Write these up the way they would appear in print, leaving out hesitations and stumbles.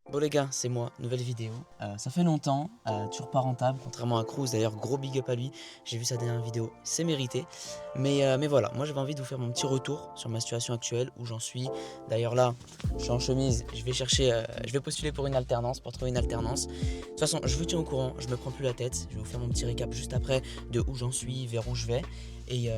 Bon les gars, c'est moi, nouvelle vidéo. Ça fait longtemps, toujours pas rentable, contrairement à Cruz, d'ailleurs gros big up à lui. J'ai vu sa dernière vidéo, c'est mérité. Mais voilà, moi j'avais envie de vous faire mon petit retour sur ma situation actuelle, où j'en suis. D'ailleurs là, je suis en chemise, je vais postuler pour une alternance, pour trouver une alternance. De toute façon, je vous tiens au courant, je me prends plus la tête. Je vais vous faire mon petit récap juste après de où j'en suis, vers où je vais. Et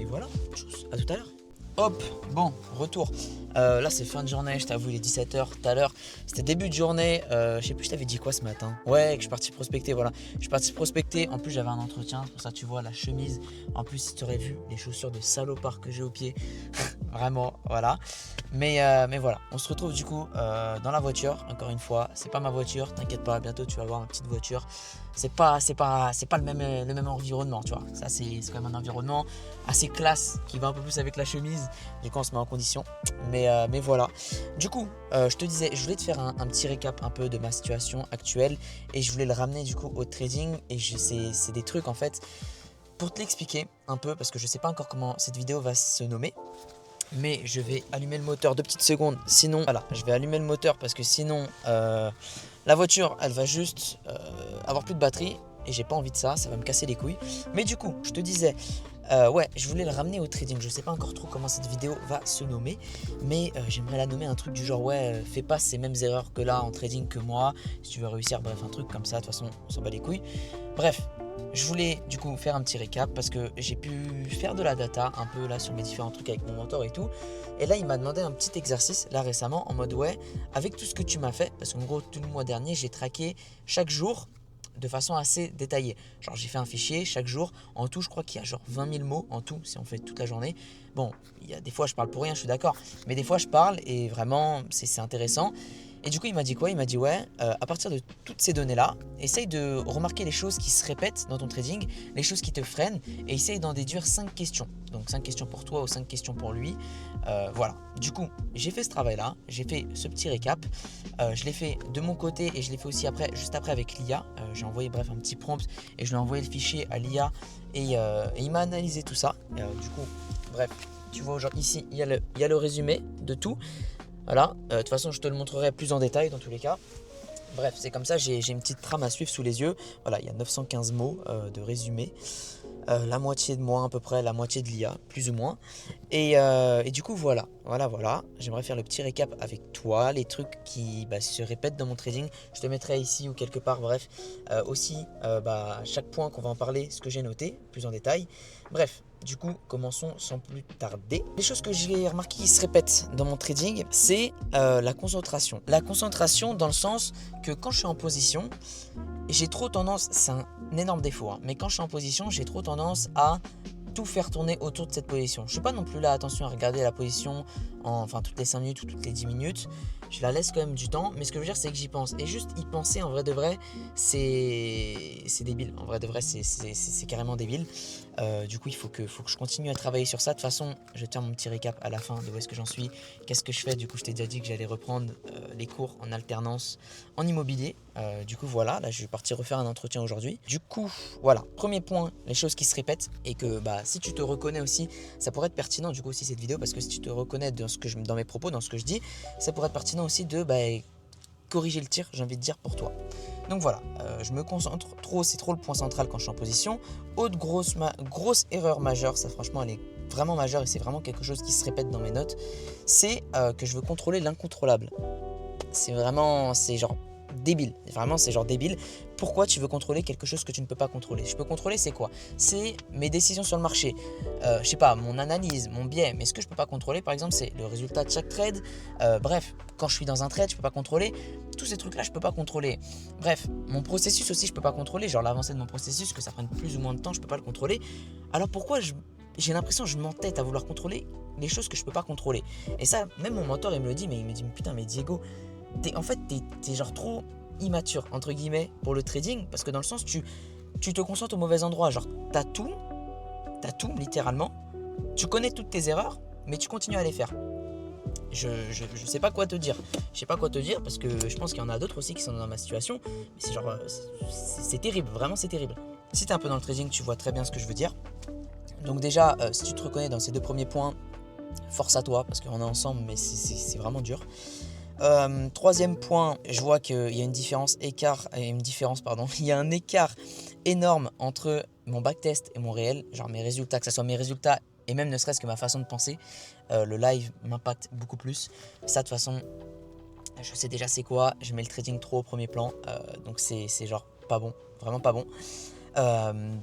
voilà, tchuss, à tout à l'heure. Hop, bon, retour. Là c'est fin de journée, je t'avoue il est 17h tout à l'heure. C'était début de journée, je sais plus je t'avais dit quoi ce matin. Ouais, que je suis parti prospecter, voilà. Je suis parti prospecter, en plus j'avais un entretien, c'est pour ça tu vois la chemise. En plus si tu aurais vu les chaussures de salopard que j'ai au pied. Vraiment, voilà. Mais voilà, on se retrouve du coup dans la voiture, encore une fois. C'est pas ma voiture, t'inquiète pas, bientôt tu vas voir ma petite voiture. C'est pas le même environnement, tu vois. Ça c'est quand même un environnement assez classe qui va un peu plus avec la chemise. Du coup on se met en condition. Mais voilà. Du coup, je te disais, je voulais te faire un petit récap un peu de ma situation actuelle et je voulais le ramener du coup au trading. Et c'est des trucs en fait pour te l'expliquer un peu parce que je sais pas encore comment cette vidéo va se nommer. Mais je vais allumer le moteur 2 petites secondes. Sinon, voilà, je vais allumer le moteur parce que sinon, la voiture, elle va juste avoir plus de batterie. Et j'ai pas envie de ça, ça va me casser les couilles. Mais du coup, je te disais, ouais, je voulais le ramener au trading. Je sais pas encore trop comment cette vidéo va se nommer. Mais j'aimerais la nommer un truc du genre, ouais, fais pas ces mêmes erreurs que là en trading que moi. Si tu veux réussir, bref, un truc comme ça. De toute façon, on s'en bat les couilles. Bref, je voulais du coup faire un petit récap parce que j'ai pu faire de la data un peu là sur mes différents trucs avec mon mentor et tout. Et là il m'a demandé un petit exercice là récemment en mode ouais, avec tout ce que tu m'as fait, parce qu'en gros tout le mois dernier j'ai traqué chaque jour de façon assez détaillée. Genre j'ai fait un fichier chaque jour, en tout je crois qu'il y a genre 20 000 mots en tout si on fait toute la journée. Bon, il y a des fois je parle pour rien, je suis d'accord, mais des fois je parle et vraiment c'est intéressant. Et du coup, il m'a dit quoi? Il m'a dit ouais, à partir de toutes ces données-là, essaye de remarquer les choses qui se répètent dans ton trading, les choses qui te freinent, et essaye d'en déduire 5 questions. Donc 5 questions pour toi ou 5 questions pour lui. Voilà. Du coup, j'ai fait ce travail-là, j'ai fait ce petit récap. Je l'ai fait de mon côté et je l'ai fait aussi juste après avec l'IA. J'ai envoyé bref un petit prompt et je lui ai envoyé le fichier à l'IA et il m'a analysé tout ça. Du coup, bref, tu vois genre, ici, il y a le résumé de tout. Voilà, de toute façon je te le montrerai plus en détail dans tous les cas. Bref, c'est comme ça, j'ai une petite trame à suivre sous les yeux. Voilà, il y a 915 mots de résumé. La moitié de moi à peu près, la moitié de l'IA, plus ou moins. Et du coup voilà. J'aimerais faire le petit récap avec toi, les trucs qui se répètent dans mon trading. Je te mettrai ici ou quelque part, bref. Aussi, à chaque point qu'on va en parler, ce que j'ai noté, plus en détail. Bref, du coup, commençons sans plus tarder. Les choses que j'ai remarquées qui se répètent dans mon trading, c'est la concentration. La concentration dans le sens que quand je suis en position, j'ai trop tendance, c'est un énorme défaut, hein, mais quand je suis en position, j'ai trop tendance à tout faire tourner autour de cette position. Je ne suis pas non plus là, attention à regarder la position toutes les 5 minutes ou toutes les 10 minutes. Je la laisse quand même du temps, mais ce que je veux dire, c'est que j'y pense. Et juste y penser, en vrai de vrai, c'est débile. En vrai de vrai, c'est carrément débile. Du coup, il faut que je continue à travailler sur ça. De toute façon, je vais te faire mon petit récap à la fin de où est-ce que j'en suis. Qu'est-ce que je fais? Du coup, je t'ai déjà dit que j'allais reprendre les cours en alternance en immobilier. Du coup, voilà, là, je vais partir refaire un entretien aujourd'hui. Du coup, voilà, premier point, les choses qui se répètent et que si tu te reconnais aussi, ça pourrait être pertinent du coup aussi cette vidéo parce que si tu te reconnais dans mes propos, dans ce que je dis, ça pourrait être pertinent aussi de corriger le tir, j'ai envie de dire pour toi. Donc voilà, je me concentre trop, c'est trop le point central quand je suis en position. Autre grosse erreur majeure, ça franchement elle est vraiment majeure et c'est vraiment quelque chose qui se répète dans mes notes, c'est que je veux contrôler l'incontrôlable. C'est genre débile, vraiment c'est genre débile. Pourquoi tu veux contrôler quelque chose que tu ne peux pas contrôler? Je peux contrôler c'est quoi? C'est mes décisions sur le marché, je sais pas, mon analyse, mon biais, mais ce que je peux pas contrôler par exemple c'est le résultat de chaque trade. Bref, quand je suis dans un trade je peux pas contrôler, tous ces trucs là je peux pas contrôler. Bref, mon processus aussi je peux pas contrôler, genre l'avancée de mon processus, que ça prenne plus ou moins de temps je peux pas le contrôler. Alors pourquoi j'ai l'impression que je m'entête à vouloir contrôler les choses que je peux pas contrôler? Et ça, même mon mentor il me le dit, mais il me dit putain mais Diego, t'es genre trop immature entre guillemets pour le trading, parce que dans le sens tu te concentres au mauvais endroit, genre t'as tout littéralement, tu connais toutes tes erreurs mais tu continues à les faire. Je sais pas quoi te dire, parce que je pense qu'il y en a d'autres aussi qui sont dans ma situation, mais c'est genre c'est terrible, vraiment c'est terrible. Si t'es un peu dans le trading tu vois très bien ce que je veux dire. Donc déjà si tu te reconnais dans ces deux premiers points, force à toi parce qu'on est ensemble mais c'est vraiment dur. Troisième point, je vois qu'il y a il y a un écart énorme entre mon backtest et mon réel, genre mes résultats, que ce soit mes résultats et même ne serait-ce que ma façon de penser. Le live m'impacte beaucoup plus. Ça, de toute façon, je sais déjà c'est quoi, je mets le trading trop au premier plan, donc c'est genre pas bon, vraiment pas bon.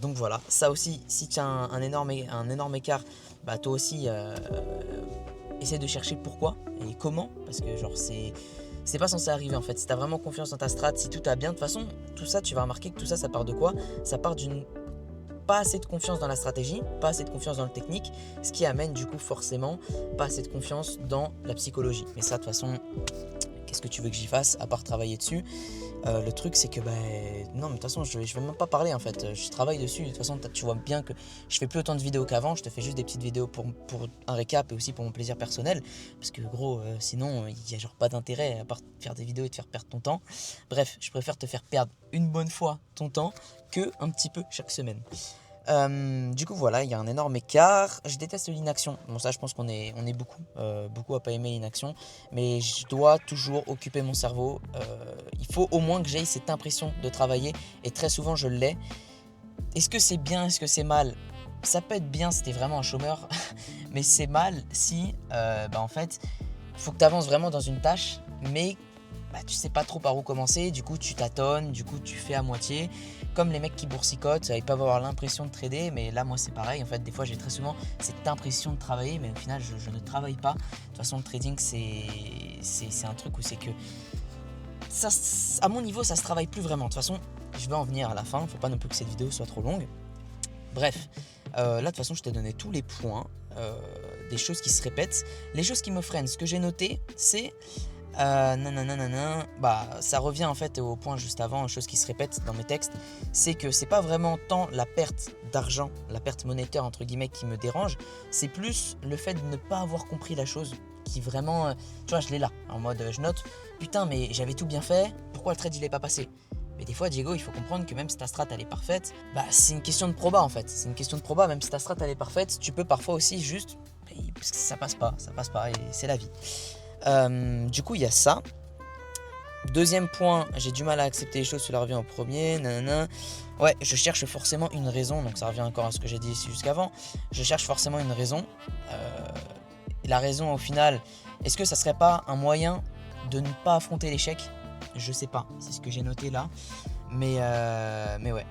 Donc voilà, ça aussi, si tu as un énorme écart, bah toi aussi essaie de chercher pourquoi et comment, parce que genre c'est pas censé arriver en fait. Si tu as vraiment confiance dans ta strat, si tout a bien, de toute façon, tout ça, tu vas remarquer que tout ça, ça part de quoi? Ça part d'une pas assez de confiance dans la stratégie, pas assez de confiance dans le technique, ce qui amène du coup forcément pas assez de confiance dans la psychologie. Mais ça, de toute façon, qu'est-ce que tu veux que j'y fasse à part travailler dessus? Le truc c'est que non, mais de toute façon je vais même pas parler en fait, je travaille dessus. De toute façon tu vois bien que je fais plus autant de vidéos qu'avant, je te fais juste des petites vidéos pour un récap et aussi pour mon plaisir personnel, parce que gros sinon il y a genre pas d'intérêt à part faire des vidéos et te faire perdre ton temps. Bref, je préfère te faire perdre une bonne fois ton temps que un petit peu chaque semaine. Du coup voilà, il y a un énorme écart. Je déteste l'inaction. Bon ça je pense qu'on est beaucoup à pas aimer l'inaction, mais je dois toujours occuper mon cerveau. Il faut au moins que j'aie cette impression de travailler, et très souvent je l'ai. Est-ce que c'est bien, est-ce que c'est mal? Ça peut être bien si t'es vraiment un chômeur, mais c'est mal si en fait il faut que tu avances vraiment dans une tâche, mais tu sais pas trop par où commencer, du coup tu tâtonnes, du coup tu fais à moitié. Comme les mecs qui boursicotent, ils peuvent avoir l'impression de trader, mais là moi c'est pareil. En fait, des fois j'ai très souvent cette impression de travailler, mais au final je ne travaille pas. De toute façon, le trading c'est un truc où c'est que ça, à mon niveau ça se travaille plus vraiment. De toute façon, je vais en venir à la fin, faut pas non plus que cette vidéo soit trop longue. Bref, là de toute façon je t'ai donné tous les points, des choses qui se répètent. Les choses qui me freinent, ce que j'ai noté c'est ça revient en fait au point juste avant, une chose qui se répète dans mes textes, c'est que c'est pas vraiment tant la perte d'argent, la perte monétaire entre guillemets qui me dérange, c'est plus le fait de ne pas avoir compris la chose qui vraiment, tu vois, je l'ai là, en mode je note, putain mais j'avais tout bien fait, pourquoi le trade il est pas passé? Mais des fois Diego, il faut comprendre que même si ta strat elle est parfaite, c'est une question de proba en fait, c'est une question de proba, même si ta strat elle est parfaite, tu peux parfois aussi juste, parce que ça passe pas et c'est la vie. Du coup il y a ça. Deuxième point, j'ai du mal à accepter les choses, cela revient au premier, nanana. Ouais, je cherche forcément une raison, donc ça revient encore à ce que j'ai dit ici jusqu'avant. Je cherche forcément une raison. La raison au final, est-ce que ça serait pas un moyen de ne pas affronter l'échec? Je sais pas, c'est ce que j'ai noté là. Mais ouais,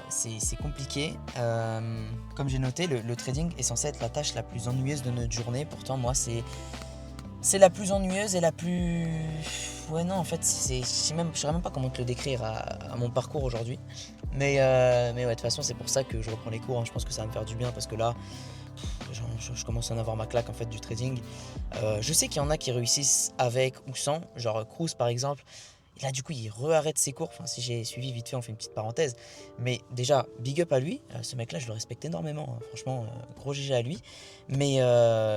c'est compliqué. Comme j'ai noté, le trading est censé être la tâche la plus ennuyeuse de notre journée. Pourtant moi c'est la plus ennuyeuse et la plus... Ouais non en fait je saurais même pas comment te le décrire à mon parcours aujourd'hui. Mais ouais de toute façon c'est pour ça que je reprends les cours, hein. Je pense que ça va me faire du bien parce que là je commence à en avoir ma claque en fait du trading. Je sais qu'il y en a qui réussissent avec ou sans, genre Cruz par exemple. Et là du coup il re-arrête ses cours, enfin si j'ai suivi vite fait on fait une petite parenthèse. Mais déjà big up à lui, ce mec là je le respecte énormément, hein. Franchement gros GG à lui. Mais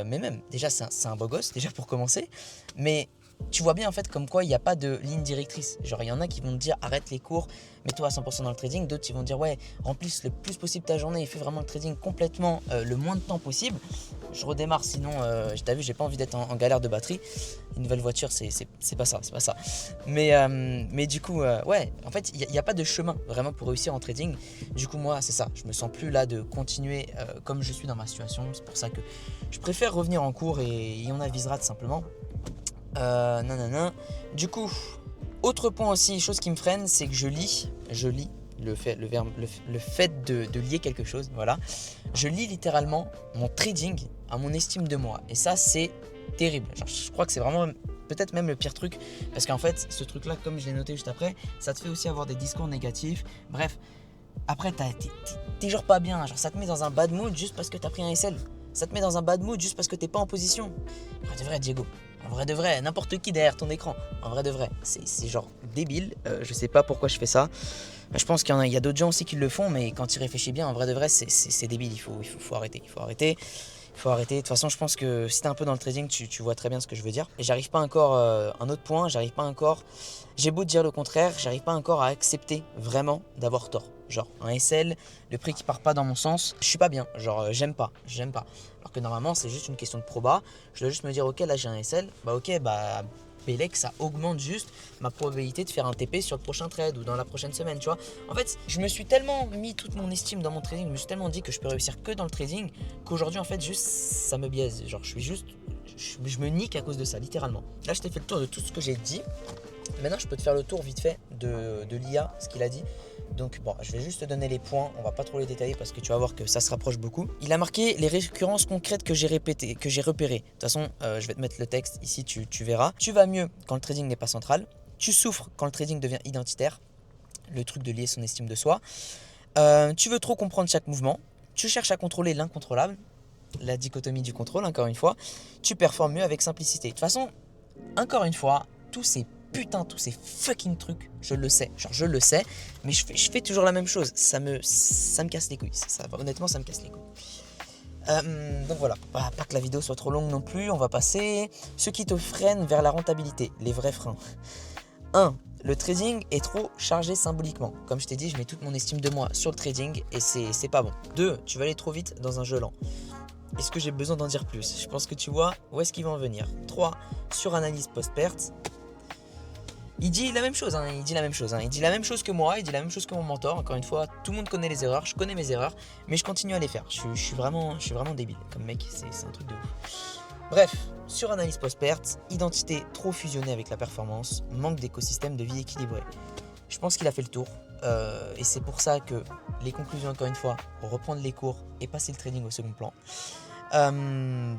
même déjà c'est un beau gosse déjà pour commencer. Mais tu vois bien en fait comme quoi il n'y a pas de ligne directrice. Genre il y en a qui vont te dire arrête les cours, mets-toi à 100% dans le trading. D'autres ils vont te dire ouais remplisse le plus possible ta journée et fais vraiment le trading complètement le moins de temps possible. Je redémarre sinon t'as vu j'ai pas envie d'être en galère de batterie. Une nouvelle voiture c'est pas ça, c'est pas ça. Mais du coup ouais en fait il n'y a pas de chemin vraiment pour réussir en trading. Du coup moi c'est ça, je me sens plus là de continuer comme je suis dans ma situation. C'est pour ça que je préfère revenir en cours et on avisera tout simplement. Du coup, autre point aussi, chose qui me freine, c'est que je lis le fait de lier quelque chose, voilà. Je lis littéralement mon trading à mon estime de moi. Et ça, c'est terrible. Genre, je crois que c'est vraiment peut-être même le pire truc. Parce qu'en fait, ce truc-là, comme je l'ai noté juste après, ça te fait aussi avoir des discours négatifs. Bref, après, t'es genre pas bien. Genre, ça te met dans un bad mood juste parce que t'as pris un SL. Ça te met dans un bad mood juste parce que t'es pas en position. En vrai de vrai, Diego. En vrai de vrai, n'importe qui derrière ton écran. En vrai de vrai, c'est genre débile. Je sais pas pourquoi je fais ça. Je pense qu'il y a d'autres gens aussi qui le font, mais quand tu réfléchis bien, en vrai de vrai, c'est débile. Il faut arrêter. Il faut arrêter. De toute façon, je pense que si t'es un peu dans le trading, tu vois très bien ce que je veux dire. Et j'arrive pas encore, un autre point, j'ai beau te dire le contraire, j'arrive pas encore à accepter vraiment d'avoir tort. Genre, un SL, le prix qui part pas dans mon sens, je suis pas bien. Genre, j'aime pas. Alors que normalement, c'est juste une question de proba. Je dois juste me dire, ok, là j'ai un SL, ok, Bellec, ça augmente juste ma probabilité de faire un TP sur le prochain trade ou dans la prochaine semaine, tu vois. En fait, je me suis tellement mis toute mon estime dans mon trading, je me suis tellement dit que je peux réussir que dans le trading qu'aujourd'hui, en fait, juste ça me biaise. Genre, je me nique à cause de ça, littéralement. Là, je t'ai fait le tour de tout ce que j'ai dit. Maintenant, je peux te faire le tour vite fait de l'IA, ce qu'il a dit. Donc bon, je vais juste te donner les points, on va pas trop les détailler parce que tu vas voir que ça se rapproche beaucoup. Il a marqué les récurrences concrètes que j'ai repérées. De toute façon, je vais te mettre le texte ici, tu verras. Tu vas mieux quand le trading n'est pas central. Tu souffres quand le trading devient identitaire. Le truc de lier son estime de soi. Tu veux trop comprendre chaque mouvement. Tu cherches à contrôler l'incontrôlable. La dichotomie du contrôle, encore une fois. Tu performes mieux avec simplicité. De toute façon, encore une fois, tous ces fucking trucs, je le sais, mais je fais toujours la même chose, ça me casse les couilles, honnêtement ça me casse les couilles. Donc voilà, pas que la vidéo soit trop longue non plus, on va passer. Ce qui te freine vers la rentabilité, les vrais freins. 1. Le trading est trop chargé symboliquement. Comme je t'ai dit, je mets toute mon estime de moi sur le trading et c'est pas bon. 2. Tu vas aller trop vite dans un jeu lent. Est-ce que j'ai besoin d'en dire plus? Je pense que tu vois où est-ce qu'il va en venir. 3. Suranalyse post-perte. Il dit la même chose, il dit la même chose que moi, il dit la même chose que mon mentor. Encore une fois, tout le monde connaît les erreurs, je connais mes erreurs, mais je continue à les faire. Je suis vraiment débile comme mec, c'est un truc de ouf. Bref, sur analyse post-perte, identité trop fusionnée avec la performance, manque d'écosystème de vie équilibré. Je pense qu'il a fait le tour, et c'est pour ça que les conclusions, encore une fois, reprendre les cours et passer le trading au second plan.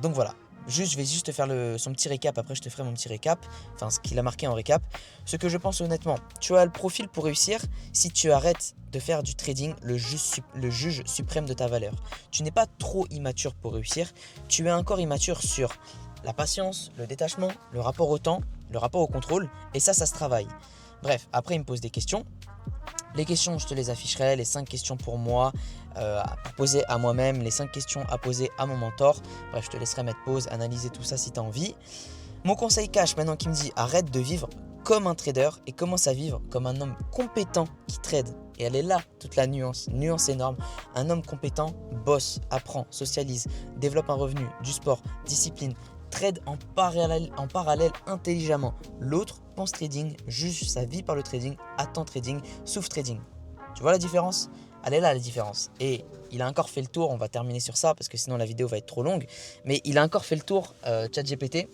Donc voilà. Je vais juste te faire son petit récap, après je te ferai mon petit récap, enfin ce qu'il a marqué en récap. Ce que je pense honnêtement, tu as le profil pour réussir si tu arrêtes de faire du trading le juge suprême de ta valeur. Tu n'es pas trop immature pour réussir, tu es encore immature sur la patience, le détachement, le rapport au temps, le rapport au contrôle, et ça se travaille. Bref, après il me pose des questions. Les questions, je te les afficherai, les 5 questions pour moi, à poser à moi-même, les 5 questions à poser à mon mentor. Bref, je te laisserai mettre pause, analyser tout ça si tu as envie. Mon conseil cash maintenant qui me dit arrête de vivre comme un trader et commence à vivre comme un homme compétent qui trade. Et elle est là, toute la nuance énorme. Un homme compétent bosse, apprend, socialise, développe un revenu, du sport, discipline, trade en parallèle intelligemment. L'autre pense trading, juge sa vie par le trading, attend trading, souffre trading. Tu vois la différence? Elle est là la différence. Et il a encore fait le tour, on va terminer sur ça parce que sinon la vidéo va être trop longue. Mais il a encore fait le tour, ChatGPT.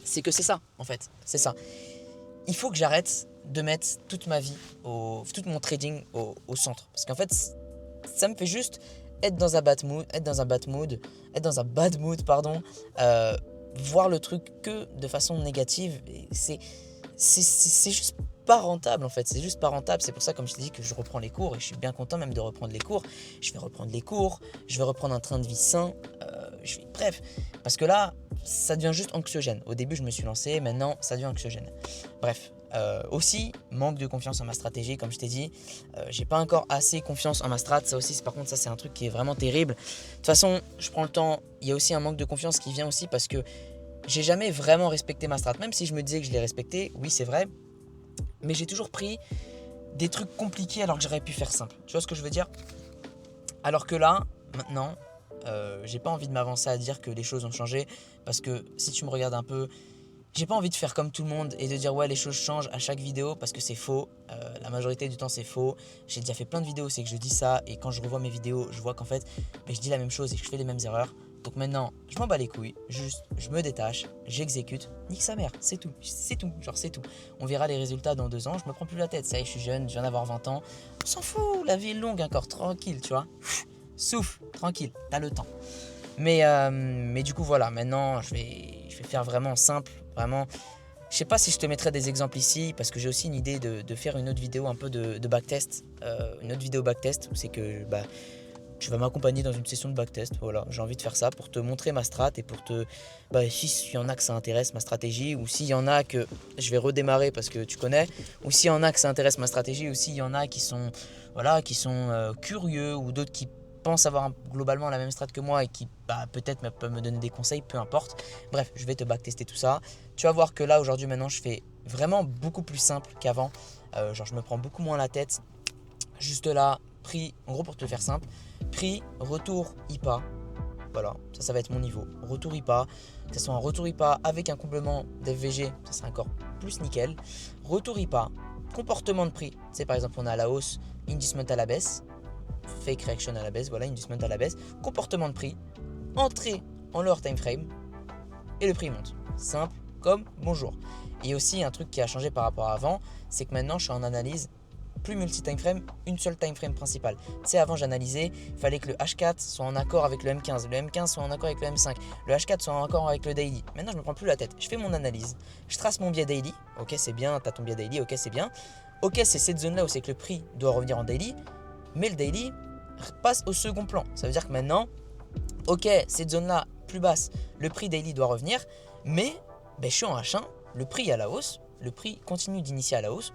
C'est que c'est ça en fait, c'est ça. Il faut que j'arrête de mettre toute ma vie, tout mon trading au centre. Parce qu'en fait, ça me fait juste être dans un bad mood, voir le truc que de façon négative. C'est juste pas rentable en fait, c'est juste pas rentable. C'est pour ça, comme je t'ai dit, que je reprends les cours et je suis bien content même de reprendre les cours. Je vais reprendre les cours, je vais reprendre un train de vie sain, bref, parce que là, ça devient juste anxiogène. Au début, je me suis lancé, maintenant, ça devient anxiogène. Bref, aussi, manque de confiance en ma stratégie, comme je t'ai dit. J'ai pas encore assez confiance en ma strat. Ça aussi, par contre, ça c'est un truc qui est vraiment terrible. De toute façon, je prends le temps. Il y a aussi un manque de confiance qui vient aussi parce que j'ai jamais vraiment respecté ma strat. Même si je me disais que je l'ai respecté, oui, c'est vrai. Mais j'ai toujours pris des trucs compliqués alors que j'aurais pu faire simple. Tu vois ce que je veux dire? Alors que là, maintenant, j'ai pas envie de m'avancer à dire que les choses ont changé parce que si tu me regardes un peu, j'ai pas envie de faire comme tout le monde et de dire ouais les choses changent à chaque vidéo parce que c'est faux. La majorité du temps c'est faux. J'ai déjà fait plein de vidéos, c'est que je dis ça et quand je revois mes vidéos, je vois qu'en fait je dis la même chose et que je fais les mêmes erreurs. Donc maintenant, je m'en bats les couilles, juste je me détache, j'exécute, nique sa mère, c'est tout, genre c'est tout. On verra les résultats dans 2 ans, je me prends plus la tête, ça y est, je suis jeune, je viens d'avoir 20 ans. On s'en fout, la vie est longue encore, tranquille, tu vois. Souffle, tranquille, t'as le temps. Mais du coup voilà, maintenant je vais faire vraiment simple, vraiment. Je sais pas si je te mettrai des exemples ici parce que j'ai aussi une idée de faire une autre vidéo un peu de backtest, une autre vidéo backtest où c'est que tu vas m'accompagner dans une session de backtest. Voilà, j'ai envie de faire ça pour te montrer ma strat et pour te, s'il y en a que ça intéresse ma stratégie ou s'il y en a que je vais redémarrer parce que tu connais, ou s'il y en a que ça intéresse ma stratégie, ou s'il y en a qui sont curieux ou d'autres qui pensent avoir globalement la même strat que moi et qui peut-être peuvent me donner des conseils, peu importe. Bref, je vais te backtester tout ça. Tu vas voir que là aujourd'hui maintenant je fais vraiment beaucoup plus simple qu'avant. Genre je me prends beaucoup moins la tête. Juste là, prix, en gros pour te le faire simple, prix, retour, IPA. Voilà, ça va être mon niveau. Retour IPA, que ce soit un retour IPA avec un complément d'FVG, ça sera encore plus nickel. Retour IPA, comportement de prix, c'est par exemple on a à la hausse, inducement à la baisse, fake reaction à la baisse, voilà, inducement à la baisse, comportement de prix, entrée en lower time frame et le prix monte. Simple comme bonjour. Et aussi un truc qui a changé par rapport à avant, c'est que maintenant je suis en analyse plus multi-time frame, une seule time frame principale. Tu sais, avant j'analysais, il fallait que le H4 soit en accord avec le M15, le M15 soit en accord avec le M5, le H4 soit en accord avec le daily. Maintenant je me prends plus la tête, je fais mon analyse, je trace mon biais daily, ok c'est bien, t'as ton biais daily, ok c'est bien, ok c'est cette zone là où c'est que le prix doit revenir en daily, mais le daily passe au second plan. Ça veut dire que maintenant, ok cette zone là plus basse, le prix daily doit revenir, mais je suis en H1, le prix est à la hausse, le prix continue d'initier à la hausse,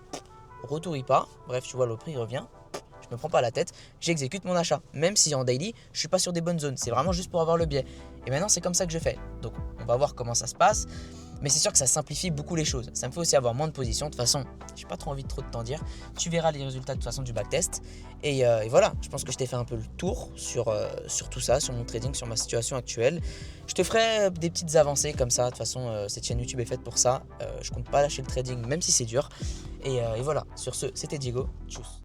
retour IPA, bref tu vois le prix revient, je me prends pas la tête, j'exécute mon achat, même si en daily je suis pas sur des bonnes zones, c'est vraiment juste pour avoir le biais. Et maintenant c'est comme ça que je fais, donc on va voir comment ça se passe, mais c'est sûr que ça simplifie beaucoup les choses, ça me fait aussi avoir moins de positions, de toute façon j'ai pas trop envie de trop t'en dire, tu verras les résultats de toute façon du backtest, et voilà, je pense que je t'ai fait un peu le tour sur tout ça, sur mon trading, sur ma situation actuelle. Je te ferai des petites avancées comme ça, de toute façon cette chaîne YouTube est faite pour ça, je compte pas lâcher le trading même si c'est dur. Et voilà, sur ce, c'était Diego, tchuss.